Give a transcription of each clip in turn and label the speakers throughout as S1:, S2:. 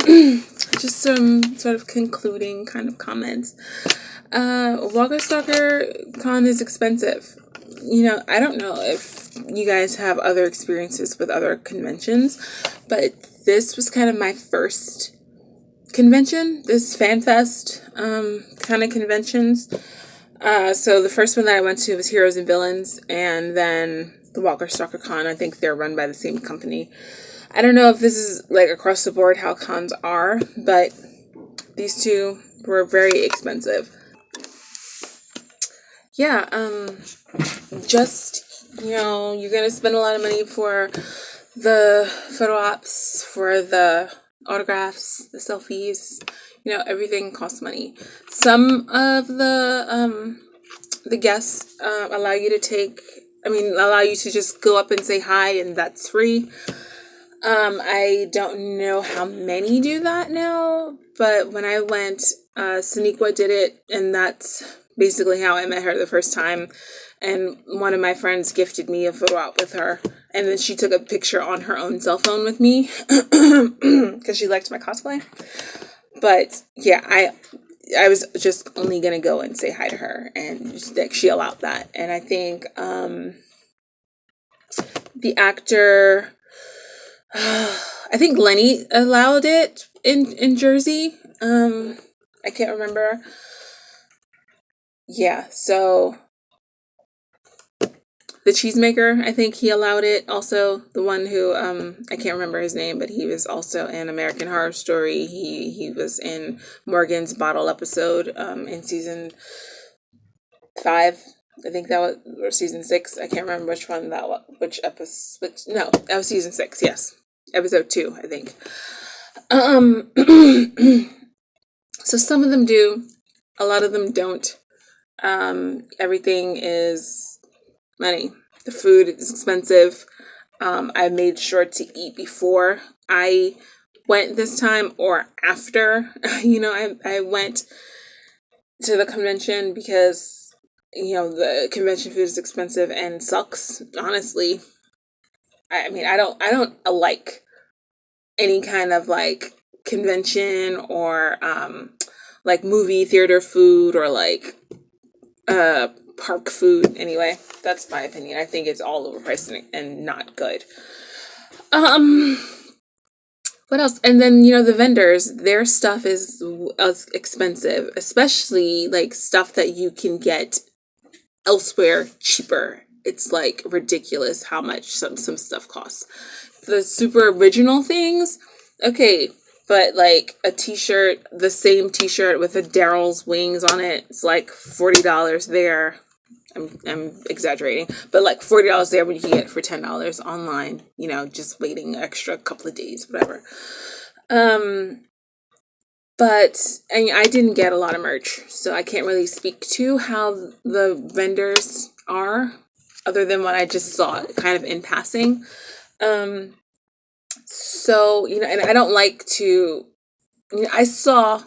S1: just some sort of concluding kind of comments. Walker Stalker Con is expensive. I don't know if you guys have other experiences with other conventions, but this was kind of my first convention, this fan fest kind of conventions. So the first one that I went to was Heroes and Villains, and then the Walker Stalker Con. I think they're run by the same company. I don't know if this is like across the board how cons are, but these two were very expensive. Yeah, just, you're gonna spend a lot of money for the photo ops, for the autographs, the selfies. Everything costs money. Some of the guests allow you to just go up and say hi, and that's free. I don't know how many do that now, but when I went, Saniqua did it, and that's basically how I met her the first time. And one of my friends gifted me a photo op with her, and then she took a picture on her own cell phone with me because she liked my cosplay. But yeah, I was just only gonna go and say hi to her, and she allowed that. And I think the actor, I think Lenny allowed it in Jersey. I can't remember. Yeah, so the cheesemaker, I think he allowed it. Also, the one who I can't remember his name, but he was also in American Horror Story. He was in Morgan's Bottle episode in season 5. I think that was, or season 6. I can't remember which one that was, which episode. No, that was season 6. Yes, episode 2, I think. So some of them do, a lot of them don't. Everything is money. The food is expensive. I made sure to eat before I went this time or after. I went to the convention because the convention food is expensive and sucks. Honestly, I don't like any kind of like convention or like movie theater food or like park food. Anyway, that's my opinion. I think it's all overpriced and not good. What else? And then the vendors, their stuff is expensive, especially like stuff that you can get elsewhere cheaper. It's like ridiculous how much some stuff costs. The super original things, okay, but like a t-shirt, the same t-shirt with a Daryl's wings on it, it's like $40 there. I'm exaggerating, but like $40 there when you can get it for $10 online, just waiting an extra couple of days, whatever. But I didn't get a lot of merch, so I can't really speak to how the vendors are, other than what I just saw kind of in passing. So, and I don't like to, I saw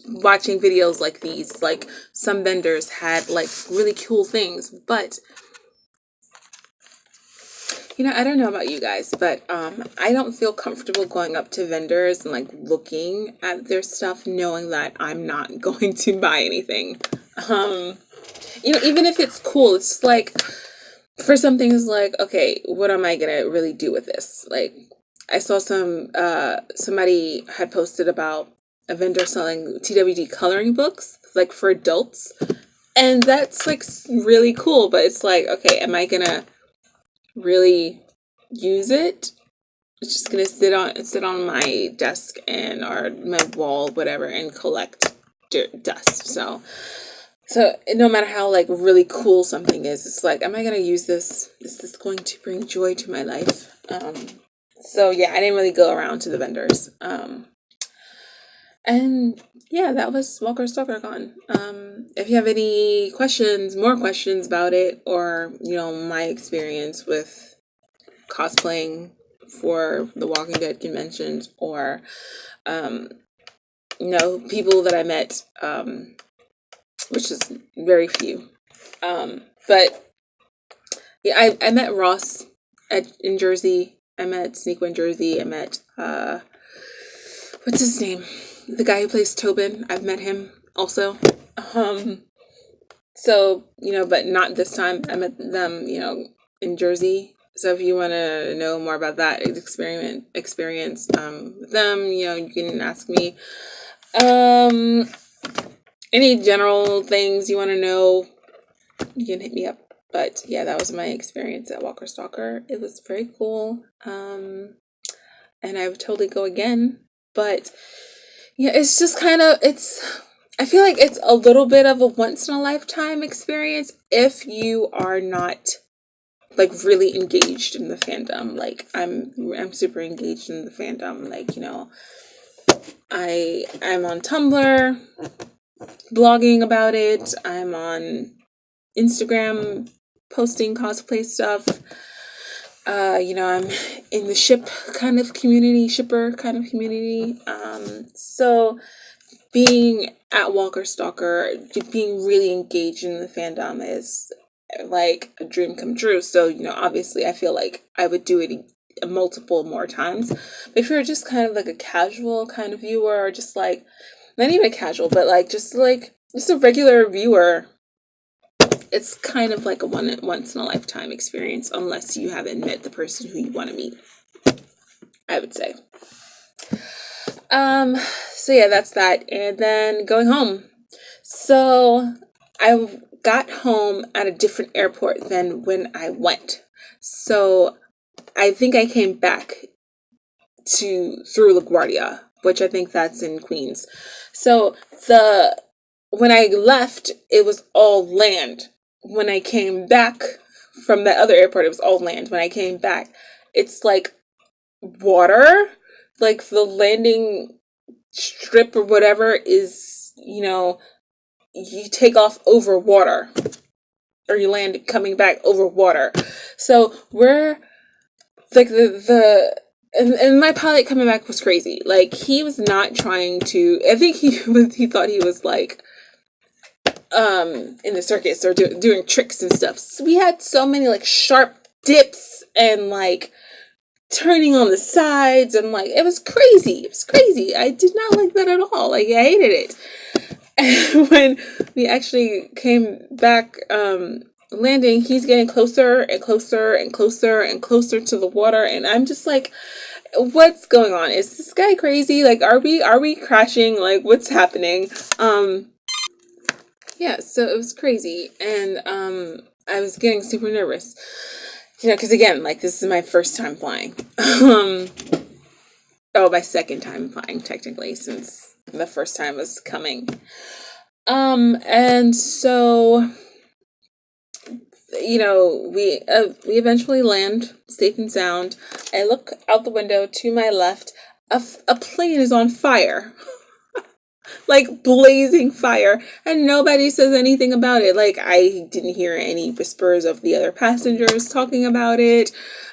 S1: watching videos like these, like some vendors had like really cool things, but I don't know about you guys, but I don't feel comfortable going up to vendors and like looking at their stuff knowing that I'm not going to buy anything. Even if it's cool, it's like for some things like, okay, what am I gonna really do with this? Like I saw somebody had posted about a vendor selling TWD coloring books, like for adults. And that's like really cool, but it's like, okay, am I gonna really use it? It's just gonna sit on my desk or my wall, whatever, and collect dust. So no matter how like really cool something is, it's like, am I gonna use this? Is this going to bring joy to my life? So yeah, I didn't really go around to the vendors. And yeah, that was Walker Stalker Con. If you have any more questions about it, or my experience with cosplaying for the Walking Dead conventions, or people that I met, which is very few. But yeah, I met Ross in Jersey. I met Sneakwa in Jersey. I met what's his name? The guy who plays Tobin. I've met him also. So, but not this time. I met them, in Jersey. So if you want to know more about that experience with them, you can ask me. Any general things you want to know, you can hit me up. But yeah, that was my experience at Walker Stalker. It was very cool. And I would totally go again. But yeah, it's just I feel like it's a little bit of a once in a lifetime experience if you are not like really engaged in the fandom. Like I'm super engaged in the fandom. Like, I'm on Tumblr blogging about it. I'm on Instagram posting cosplay stuff. I'm in the shipper kind of community. So being at Walker Stalker, being really engaged in the fandom is like a dream come true. So, obviously I feel like I would do it multiple more times. But if you're just kind of like a casual kind of viewer, or just like, not even a casual, but just a regular viewer, it's kind of like a once in a lifetime experience, unless you haven't met the person who you want to meet, I would say. So yeah, that's that. And then going home. So I got home at a different airport than when I went. So I think I came back through LaGuardia, which I think that's in Queens. So when I left, it was all land. When I came back from that other airport, it was all land. When I came back, it's like water. Like the landing strip or whatever is, you take off over water, or you land coming back over water. So we're like and my pilot coming back was crazy. Like, he was not trying to, I think he thought he was like in the circus or doing tricks and stuff. So we had so many like sharp dips and like turning on the sides, and like it was crazy. I did not like that at all. Like, I hated it. And when we actually came back landing, he's getting closer and closer and closer and closer to the water, and I'm just like, what's going on? Is this guy crazy? Like, are we crashing? Like, what's happening? Yeah, so it was crazy, and I was getting super nervous, because again, like, this is my first time flying. My second time flying, technically, since the first time was coming. And so, we eventually land safe and sound. I look out the window to my left. A plane is on fire. Like, blazing fire, and nobody says anything about it. Like, I didn't hear any whispers of the other passengers talking about it.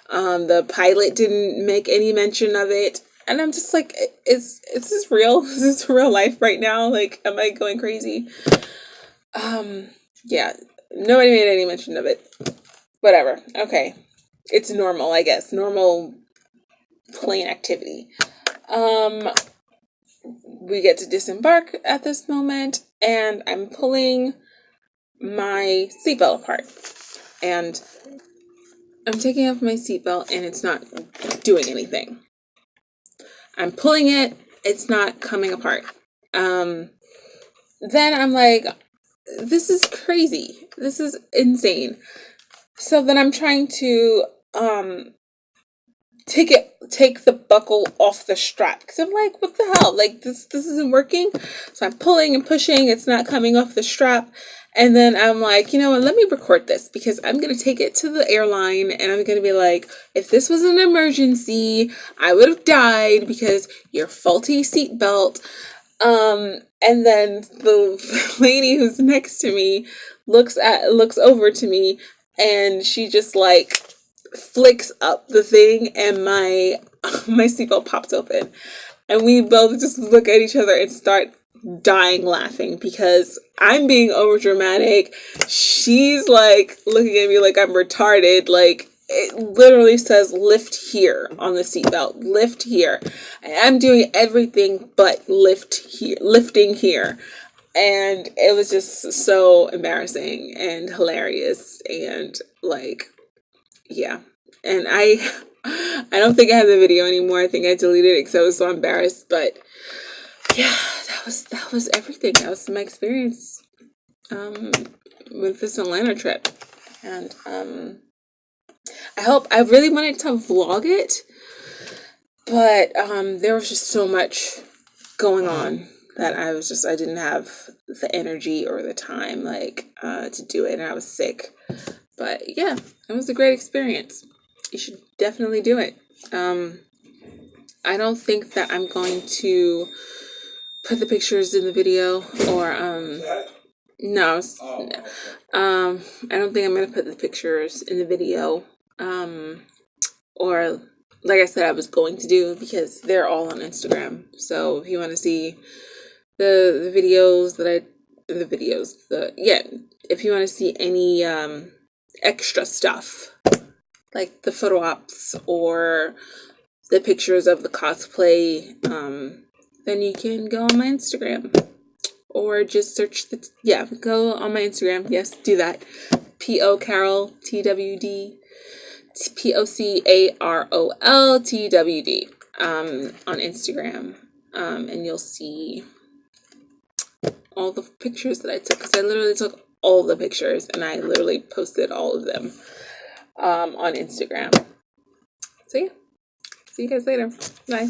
S1: The pilot didn't make any mention of it. And I'm just like, is this real? Is this real life right now? Like, am I going crazy? Yeah, nobody made any mention of it. Whatever. Okay. It's normal, I guess. Normal plane activity. We get to disembark at this moment, and I'm pulling my seatbelt apart. And I'm taking off my seatbelt, and it's not doing anything. I'm pulling it, it's not coming apart. Then I'm like, this is crazy. This is insane. So then I'm trying to take the buckle off the strap, because I'm like, what the hell? Like, this isn't working. So I'm pulling and pushing, it's not coming off the strap. And then I'm like, let me record this, because I'm going to take it to the airline, and I'm going to be like, if this was an emergency, I would have died because your faulty seatbelt. And then the lady who's next to me looks over to me, and she just like flicks up the thing, and my seatbelt pops open, and we both just look at each other and start dying laughing, because I'm being over dramatic. She's like looking at me like I'm retarded. Like, it literally says lift here on the seatbelt, lift here. And I'm doing everything but lifting here. And it was just so embarrassing and hilarious and like, yeah. And I don't think I have the video anymore. I think I deleted it because I was so embarrassed. But yeah, that was everything. That was my experience with this Atlanta trip. And I really wanted to vlog it, but there was just so much going on that I didn't have the energy or the time to do it, and I was sick. But yeah, it was a great experience. You should definitely do it. I don't think that I'm going to put the pictures in the video, or no, I don't think I'm gonna put the pictures in the video, or like I said, I was going to do, because they're all on Instagram. So if you want to see the videos if you want to see any extra stuff like the photo ops or the pictures of the cosplay, then you can go on my Instagram, or just search go on my Instagram. Yes, do that. P.O. Carol TWD POCAROL on Instagram, and you'll see all the pictures that I took, because I literally took all the pictures and I literally posted all of them on Instagram. So yeah, see you guys later. Bye.